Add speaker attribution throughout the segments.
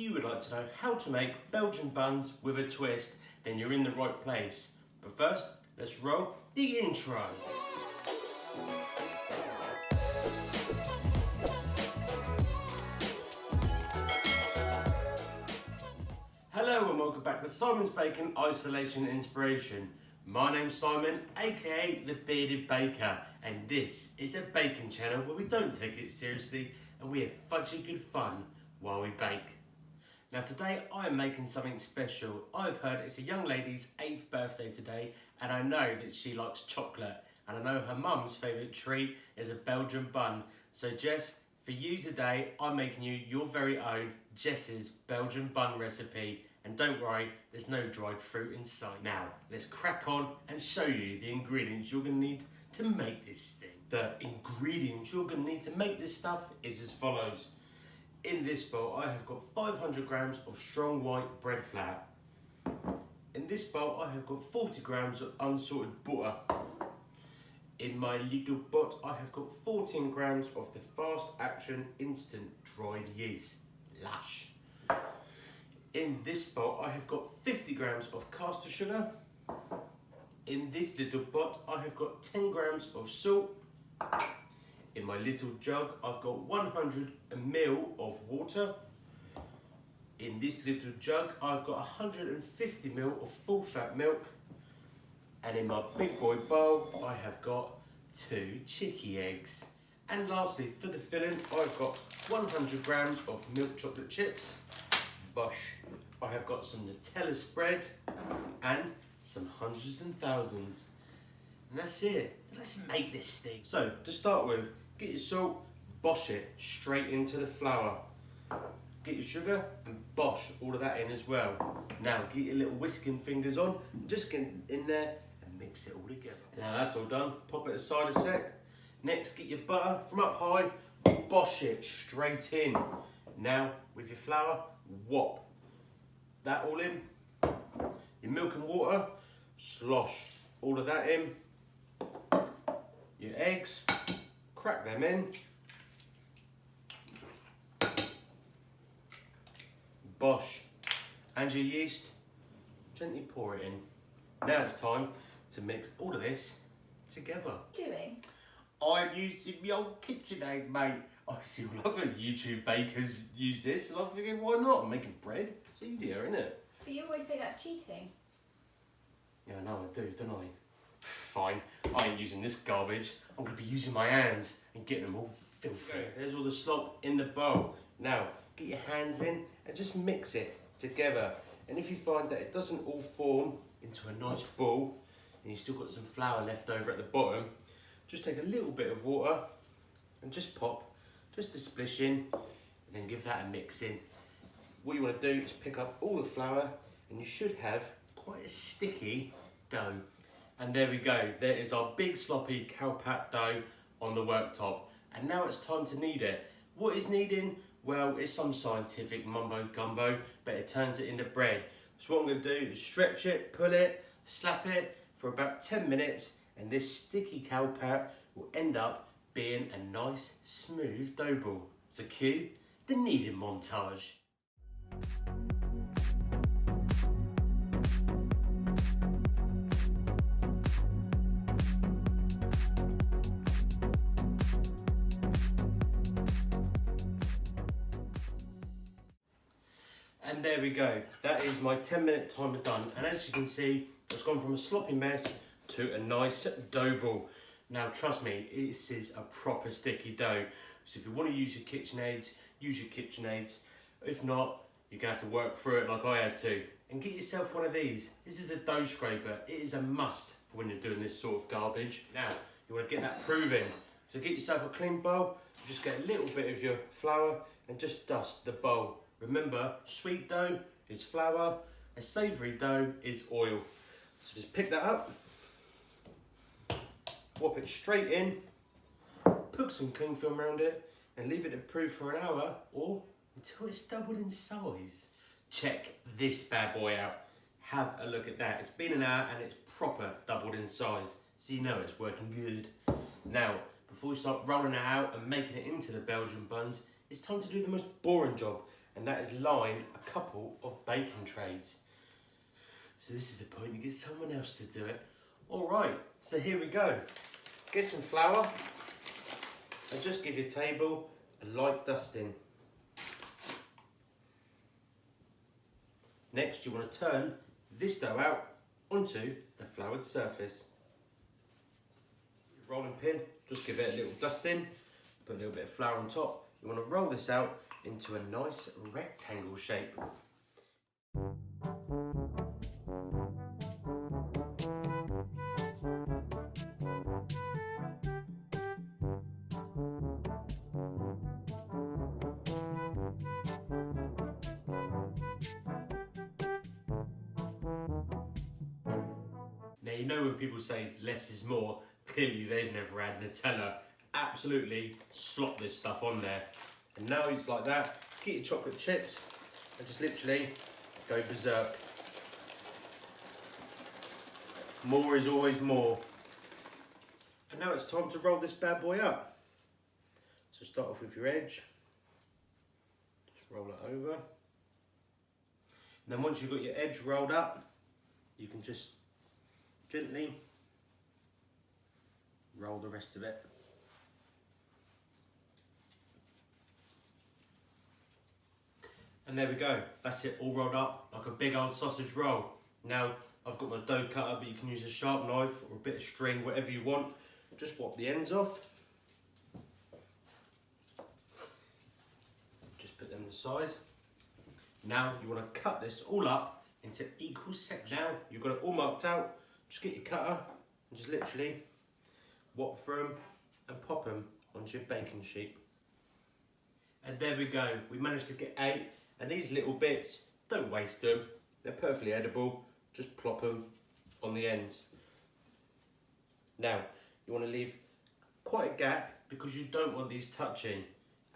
Speaker 1: you would like to know how to make Belgian buns with a twist, then you're in the right place. But first, let's roll the intro. Hello and welcome back to Simon's Bacon Isolation Inspiration. My name's Simon, aka The Bearded Baker, and this is a baking channel where we don't take it seriously and we have fudgy good fun while we bake. Now today I am making something special. I've heard it's a young lady's 8th birthday today, and I know that she likes chocolate, and I know her mum's favourite treat is a Belgian bun. So Jess, for you today, I'm making you your very own Jess's Belgian bun recipe. And don't worry, there's no dried fruit in sight. Now, let's crack on and show you the ingredients you're gonna need to make this thing. The ingredients you're gonna need to make this stuff is as follows. In this bowl, I have got 500 grams of strong white bread flour. In this bowl, I have got 40 grams of unsalted butter. In my little pot, I have got 14 grams of the fast action instant dried yeast, Lush. In this bowl, I have got 50 grams of caster sugar. In this little pot, I have got 10 grams of salt. In my little jug, I've got 100 ml of water. In this little jug, I've got 150 ml of full fat milk. And in my big boy bowl, I have got 2 chicky eggs. And lastly, for the filling, I've got 100 grams of milk chocolate chips. Bosh. I have got some Nutella spread and some hundreds and thousands. And that's it. Let's make this thing. So, to start with, get your salt, bosh it straight into the flour. Get your sugar and bosh all of that in as well. Now, get your little whisking fingers on, just get in there and mix it all together. Now that's all done, pop it aside a sec. Next, get your butter from up high, bosh it straight in. Now, with your flour, whop that all in. Your milk and water, slosh all of that in. Your eggs, crack them in. Bosh. And your yeast, gently pour it in. Now it's time to mix all of this together.
Speaker 2: What are you doing?
Speaker 1: I'm using my old KitchenAid, mate. I see a lot of YouTube bakers use this, and I'm thinking, why not? I'm making bread. It's easier, isn't it?
Speaker 2: But you always say that's cheating.
Speaker 1: Yeah, I know I do, don't I? Fine, I ain't using this garbage. I'm going to be using my hands and getting them all filthy. Okay, there's all the slop in the bowl. Now, get your hands in and just mix it together. And if you find that it doesn't all form into a nice ball, and you've still got some flour left over at the bottom, just take a little bit of water and just pop just a splish in, and then give that a mix in. What you want to do is pick up all the flour, and you should have quite a sticky dough. And there we go, there is our big sloppy cowpat dough on the worktop. And now it's time to knead it. What is kneading? Well, it's some scientific mumbo gumbo, but it turns it into bread. So what I'm going to do is stretch it, pull it, slap it for about 10 minutes, and this sticky cowpat will end up being a nice smooth dough ball. So cue the kneading montage. And there we go, that is my 10-minute timer done. And as you can see, it's gone from a sloppy mess to a nice dough ball. Now trust me, this is a proper sticky dough. So if you want to use your KitchenAids, use your KitchenAids. If not, you're going to have to work through it like I had to. And get yourself one of these. This is a dough scraper. It is a must for when you're doing this sort of garbage. Now, you want to get that proving. So get yourself a clean bowl, just get a little bit of your flour and just dust the bowl. Remember, sweet dough is flour, a savoury dough is oil. So just pick that up, whop it straight in, put some cling film around it and leave it to prove for an hour or until it's doubled in size. Check this bad boy out. Have a look at that. It's been an hour and it's proper doubled in size, so you know it's working good. Now, before we start rolling it out and making it into the Belgian buns, it's time to do the most boring job, and that is line a couple of baking trays. So this is the point, you get someone else to do it. All right, so here we go. Get some flour and just give your table a light dusting. Next, you want to turn this dough out onto the floured surface. Your rolling pin, just give it a little dusting, put a little bit of flour on top. You want to roll this out into a nice rectangle shape. Now, you know when people say less is more, clearly they've never had Nutella. Absolutely slop this stuff on there. And now it's like that. Get your chocolate chips and just literally go berserk. More is always more. And now it's time to roll this bad boy up. So start off with your edge. Just roll it over. And then once you've got your edge rolled up, you can just gently roll the rest of it. And there we go, that's it, all rolled up like a big old sausage roll. Now I've got my dough cutter, but you can use a sharp knife or a bit of string, whatever you want. Just wop the ends off. Just put them aside. Now you want to cut this all up into equal sections. Now you've got it all marked out. Just get your cutter and just literally whop through them and pop them onto your baking sheet. And there we go, we managed to get 8, and these little bits, don't waste them, they're perfectly edible, just plop them on the ends. Now, you want to leave quite a gap because you don't want these touching,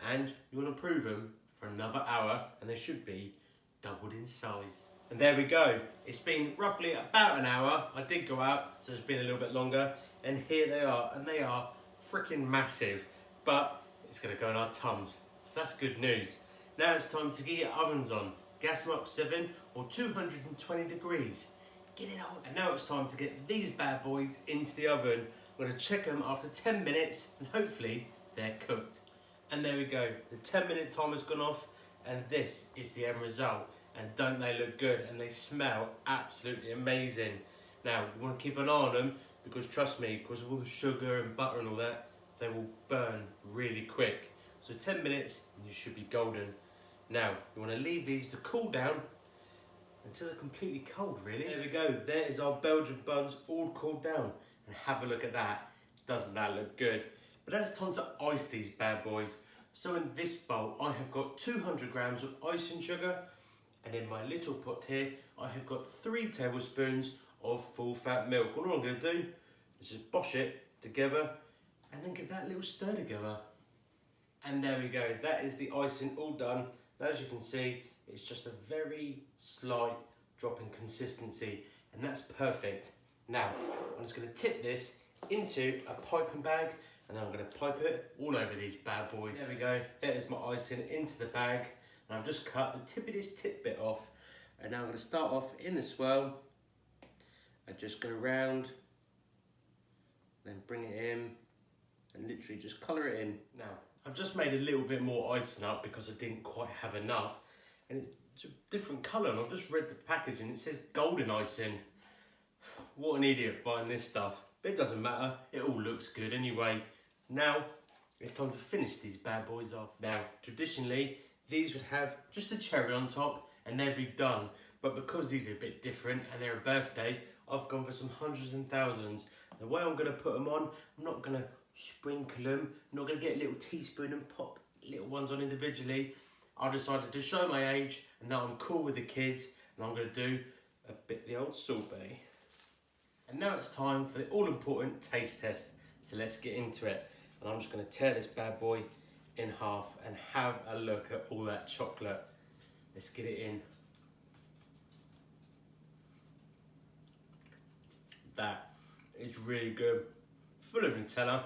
Speaker 1: and you want to prove them for another hour, and they should be doubled in size. And there we go. It's been roughly about an hour. I did go out, so it's been a little bit longer. And here they are, and they are freaking massive. But it's gonna go in our tums, so that's good news. Now it's time to get your ovens on. Gas mark 7 or 220 degrees. Get it on. And now it's time to get these bad boys into the oven. I'm gonna check them after 10 minutes, and hopefully they're cooked. And there we go. The 10-minute timer's gone off, and this is the end result. And don't they look good, and they smell absolutely amazing. Now you want to keep an eye on them because trust me, because of all the sugar and butter and all that, they will burn really quick. So 10 minutes and you should be golden. Now you want to leave these to cool down until they're completely cold, really. There we go, there is our Belgian buns all cooled down, and have a look at that. Doesn't that look good? But now it's time to ice these bad boys. So in this bowl I have got 200 grams of icing sugar. And in my little pot here, I have got 3 tablespoons of full fat milk. All I'm going to do is just bosh it together and then give that a little stir together. And there we go, that is the icing all done. Now, as you can see, it's just a very slight drop in consistency, and that's perfect. Now, I'm just going to tip this into a piping bag, and then I'm going to pipe it all over these bad boys. There we go, there is my icing into the bag. And I've just cut the tip of this tip bit off, and now I'm going to start off in the swirl and just go round, then bring it in and literally just colour it in. Now I've just made a little bit more icing up because I didn't quite have enough, and it's a different colour, and I've just read the packaging and it says golden icing. What an idiot buying this stuff, but it doesn't matter, it all looks good anyway. Now it's time to finish these bad boys off. Now traditionally these would have just a cherry on top and they'd be done. But because these are a bit different and they're a birthday, I've gone for some hundreds and thousands. The way I'm going to put them on, I'm not going to sprinkle them. I'm not going to get a little teaspoon and pop little ones on individually. I decided to show my age, and now I'm cool with the kids, and I'm going to do a bit of the old sorbet. And now it's time for the all-important taste test. So let's get into it. And I'm just going to tear this bad boy in half and have a look at all that chocolate. Let's get it in. That is really good, full of Nutella,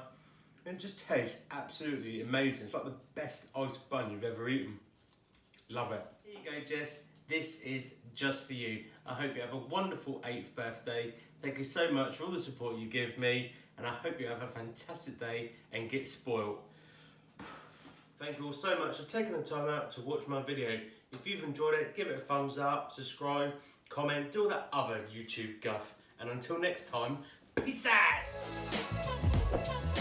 Speaker 1: and it just tastes absolutely amazing. It's like the best iced bun you've ever eaten. Love it. Here you go, Jess. This is just for you. I hope you have a wonderful 8th birthday. Thank you so much for all the support you give me, and I hope you have a fantastic day and get spoiled. Thank you all so much for taking the time out to watch my video. If you've enjoyed it, give it a thumbs up, subscribe, comment, do all that other YouTube guff. And until next time, peace out!